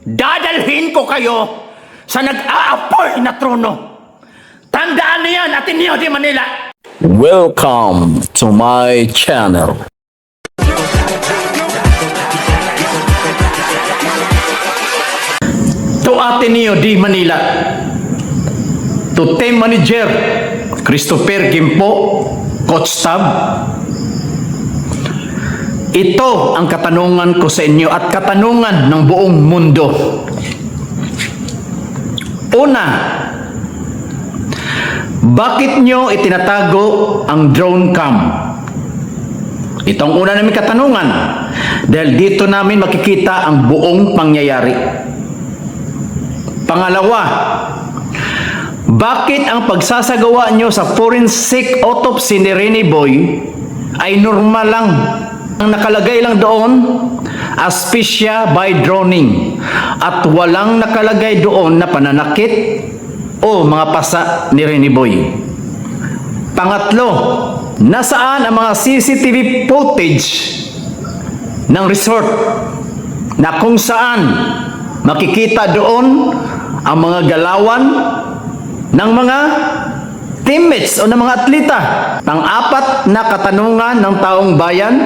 Dadalhin ko kayo sa nag-aapoy na trono. Tandaan niyo yan, Ateneo de Manila. Welcome to my channel. To Ateneo de Manila, to Team Manager Christopher Gimpo, Coach Tab, ito ang katanungan ko sa inyo at katanungan ng buong mundo. Una, bakit nyo itinatago ang drone cam? Itong una namin katanungan dahil dito namin makikita ang buong pangyayari. Pangalawa, bakit ang pagsasagawa nyo sa forensic autopsy ni Rene Boy ay normal lang? Ang nakalagay lang doon, asphyxia by drowning, at walang nakalagay doon na pananakit o mga pasa ni Rene Boy. Pangatlo, nasaan ang mga CCTV footage ng resort na kung saan makikita doon ang mga galawan ng mga teammates o ng mga atleta? Pang-apat na katanungan ng taong bayan,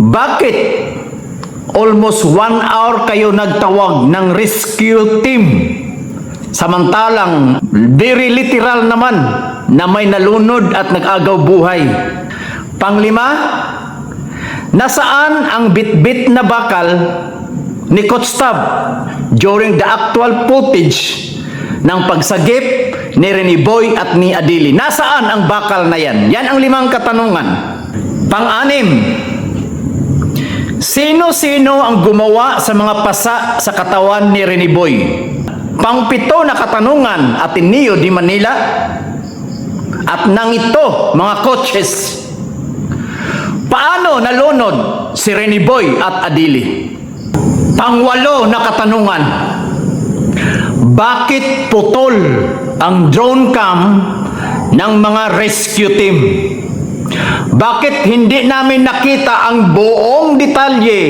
bakit almost 1 hour kayo nagtawag ng rescue team samantalang very literal naman na may nalunod at nag-agaw buhay? Panglima, nasaan ang bit-bit na bakal ni Coach Tab during the actual footage ng pagsagip ni Rene Boy at ni Adili? Nasaan ang bakal na yan? Yan ang 5 katanungan. Pang-anim, sino-sino ang gumawa sa mga pasa sa katawan ni Rene Boy? Pang-7 na katanungan, Ateneo de Manila, at nang ito, mga coaches, paano nalunod si Rene Boy at Adili? Pang-8 na katanungan, bakit putol ang drone cam ng mga rescue team? Bakit hindi namin nakita ang buong detalye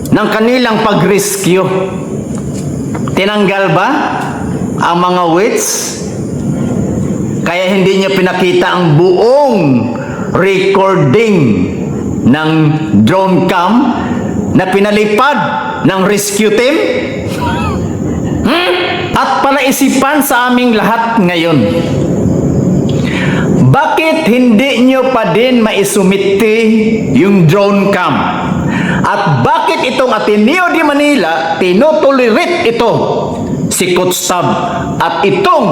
ng kanilang pag-rescue? Tinanggal ba ang mga weights? Kaya hindi niyo pinakita ang buong recording ng drone cam na pinalipad ng rescue team? At palaisipan sa aming lahat ngayon, bakit hindi nyo pa din maisumiti yung drone cam? At bakit itong Ateneo de Manila tinotolerate ito si Coach Tab at itong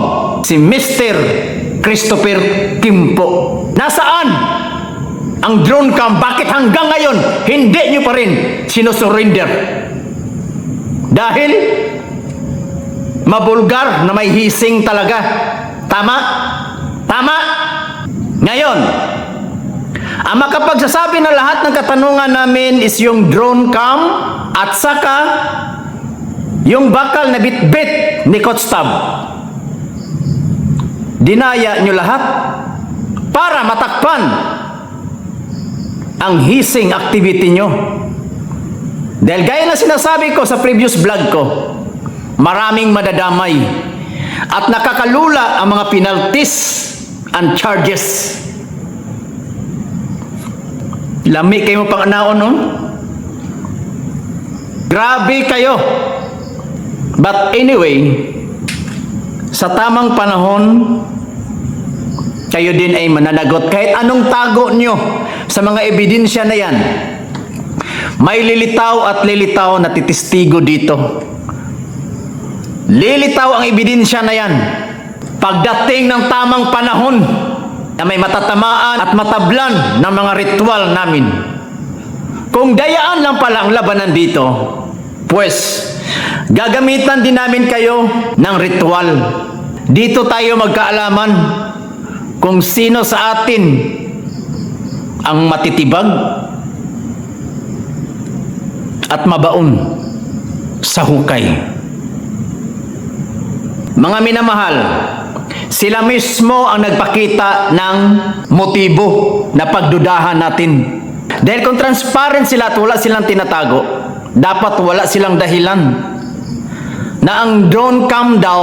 si Mr. Christopher Gimpo? Nasaan ang drone cam? Bakit hanggang ngayon hindi nyo pa rin sinusurrender? Dahil mabulgar na may hising talaga. Tama? Tama? Ngayon, ang makapagsasabi na lahat ng katanungan namin is yung drone cam at saka yung bakal na bit-bit ni Coach Tab. Dinaya nyo lahat para matakpan ang hising activity nyo. Dahil gaya na sinasabi ko sa previous vlog ko, maraming madadamay at nakakalula ang mga penalties and charges. Lami kayo pang anaon, no? Grabe kayo. But anyway, sa tamang panahon, kayo din ay mananagot. Kahit anong tago nyo sa mga ebidensya na yan, may lilitaw at lilitaw na titistigo dito. Lilitaw ang ebidensya na yan pagdating ng tamang panahon na may matatamaan at matablan ng mga ritual namin. Kung dayaan lang pala ang labanan dito, pues gagamitan din namin kayo ng ritual. Dito tayo magkaalaman kung sino sa atin ang matitibag at mabaon sa hukay. Mga minamahal, sila mismo ang nagpakita ng motibo na pagdudahan natin. Dahil kung transparent sila at wala silang tinatago, Dapat wala silang dahilan na ang drone cam daw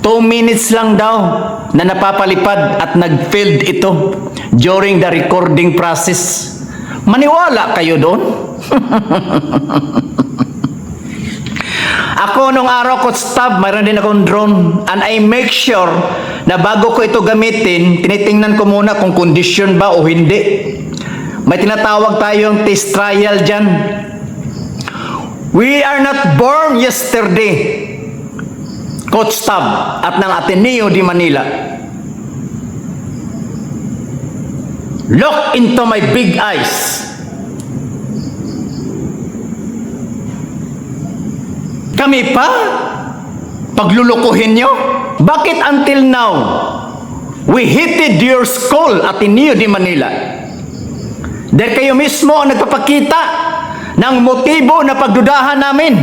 2 minutes lang daw na napapalipad at nag-failed ito during the recording process. Maniwala kayo doon? Ako nung araw ko stab, mayroon din akong drone, and I make sure na bago ko ito gamitin, tinitingnan ko muna kung condition ba o hindi. May tinatawag tayong test trial dyan. We are not born yesterday, Coach Tab at ng Ateneo de Manila. Look into my big eyes. Kami pa? Paglulukuhin nyo? Bakit until now, we hated your school, Ateneo de Manila? Dahil kayo mismo ang nagpapakita ng motibo na pagdudahan namin.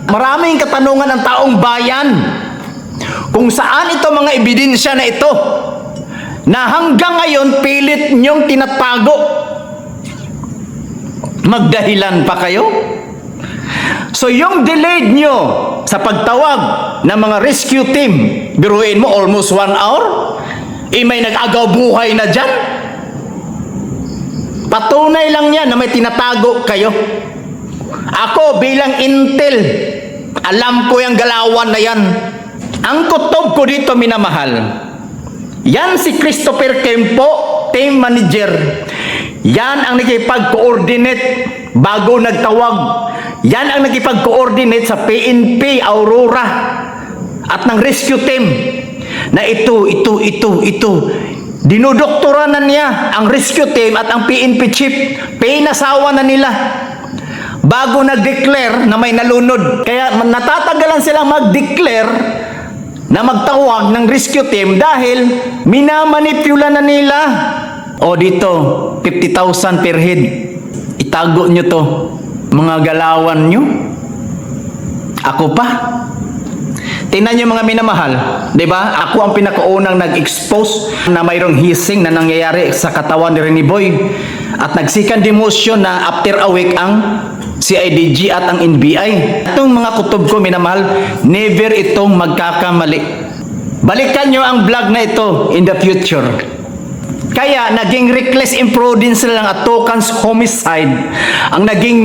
Maraming katanungan ang taong bayan kung saan ito mga ebidensya na ito na hanggang ngayon pilit nyong tinatago. Magdahilan pa kayo? So yung delayed nyo sa pagtawag ng mga rescue team, biruin mo almost 1 hour, may nag-agaw buhay na dyan. Patunay lang yan na may tinatago kayo. Ako bilang intel, alam ko yung galawan na yan. Ang kutob ko dito, minamahal, yan si Christopher Kempo, team manager. Yan ang nakipag-coordinate bago nagtawag. Yan ang nakipag-coordinate sa PNP Aurora at ng rescue team na ito. Dinodoktora na niya ang rescue team at ang PNP chief. Pinasawa na nila bago nag-declare na may nalunod. Kaya natatagalan silang mag-declare na magtawag ng rescue team dahil minamanipula na nila. O dito, 50,000 per head. Itago nyo to. Mga galawan nyo. Ako pa. Tingnan nyo mga minamahal. Diba? Ako ang pinakaunang nag-expose na mayroong hissing na nangyayari sa katawan ni Rene Boy. At nag-second demotion na after a week ang CIDG at ang NBI. Itong mga kutob ko minamahal, never itong magkakamali. Balikan nyo ang vlog na ito in the future. Kaya naging reckless imprudence lang at Tokans homicide ang naging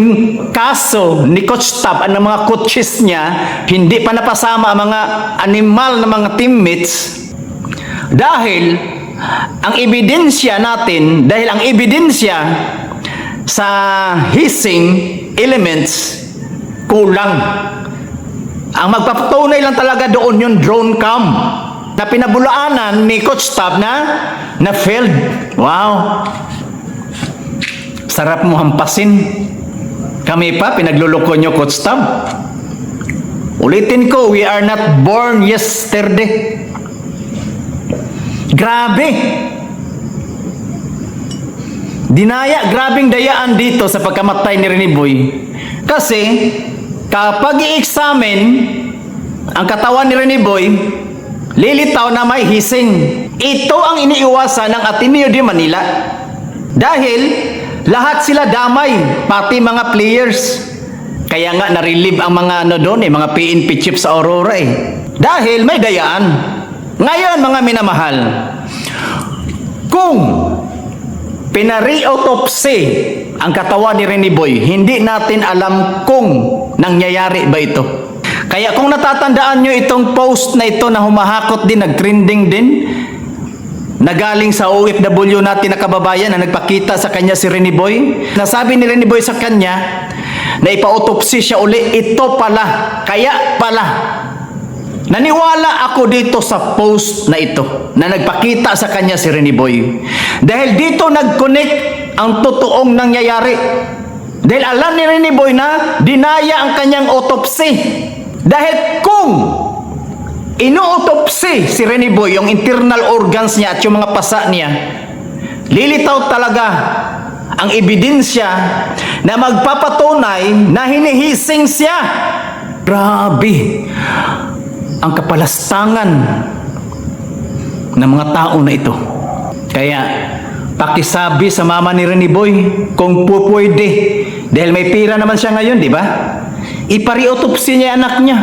kaso ni Coach Tab at ng mga coaches niya. Hindi pa napasama ang mga animal na mga teammates dahil ang ebidensya natin, dahil ang ebidensya sa hissing elements kulang. Ang magpapatunay lang talaga doon yung drone cam na pinabulaanan ni Coach Tab na failed. Wow. Sarap mo hampasin. Kami pa, pinagluloko nyo, Coach Tab. Ulitin ko, we are not born yesterday. Grabe. Grabing dayaan dito sa pagkamatay ni Rene Boy. Kasi, kapag i-examine ang katawan ni Rene Boy, lilitaw na may hissing. Ito ang iniiwasan ng Ateneo de Manila. Dahil lahat sila damay, pati mga players. Kaya nga na-relieve ang mga doon, mga PNP chiefs sa Aurora Dahil may dayaan. Ngayon mga minamahal, kung pinari-autopsy ang katawan ni Rene Boy, hindi natin alam kung nangyayari ba ito. Kaya kung natatandaan nyo itong post na ito na humahakot din, nag-trending din, na galing sa OFW natin na kababayan na nagpakita sa kanya si Rene Boy, nasabi ni Rene Boy sa kanya na ipa-autopsy siya uli, ito pala, kaya pala. Naniwala ako dito sa post na ito na nagpakita sa kanya si Rene Boy. Dahil dito nag-connect ang totoong nangyayari. Dahil alam ni Rene Boy na dinaya ang kanyang autopsy. Dahil kung ino-autopsy si Rene Boy, yung internal organs niya at yung mga pasa niya, lilitaw talaga ang ebidensya na magpapatunay na hinihising siya. Grabe ang kapalastangan ng mga tao na ito. Kaya pakisabi sa mama ni Rene Boy kung pwede. Dahil may pira naman siya ngayon, di ba? Ipari-autopsy niya anak niya.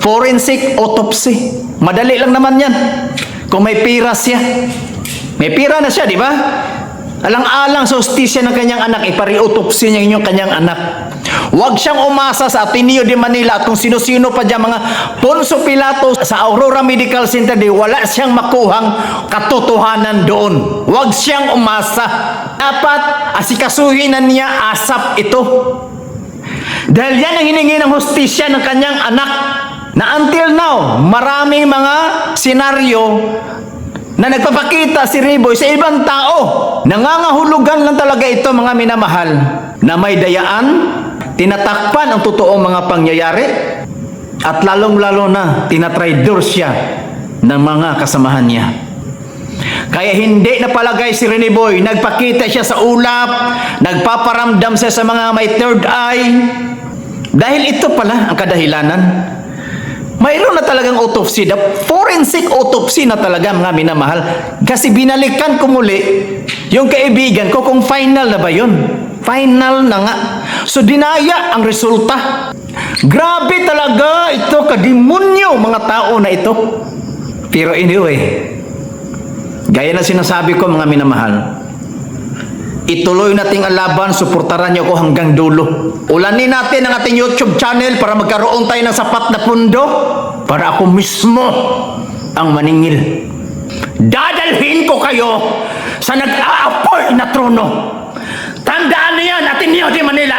Forensic autopsy. Madali lang naman yan. Kung may pira siya. May pira na siya, di ba? Alang-alang sa hustisya ng kanyang anak, ipari-autopsy niya yung kanyang anak. Huwag siyang umasa sa Ateneo de Manila at kung sino-sino pa dyan mga Poncio Pilato sa Aurora Medical Center, di wala siyang makuhang katotohanan doon. Huwag siyang umasa. Dapat asikasuhin na niya asap ito. Dahil yan ang hiningi ng hustisya ng kanyang anak na until now, maraming mga senaryo na nagpapakita si Reboy sa ibang tao. Nangangahulugan lang talaga ito, mga minamahal, na may dayaan, tinatakpan ang totoong mga pangyayari, at lalong-lalo na tinatraidor siya ng mga kasamahan niya. Kaya hindi napalagay si Rene Boy, nagpakita siya sa ulap, nagpaparamdam siya sa mga may third eye, dahil ito pala ang kadahilanan. Mayroon na talagang autopsy, forensic autopsy na talaga, mga minamahal. Kasi binalikan ko muli yung kaibigan ko kung final na ba yun. Final na nga. So dinaya ang resulta. Grabe talaga ito, kadimonyo mga tao na ito. Pero anyway, gaya na sinasabi ko, mga minamahal, ituloy nating ang laban, suportaran niyo ko hanggang dulo. Ulanin natin ang ating YouTube channel para magkaroon tayo ng sapat na pundo para ako mismo ang maningil. Dadalhin ko kayo sa nag-aapoy na trono. Tandaan niyo yan, Ateneo de Manila.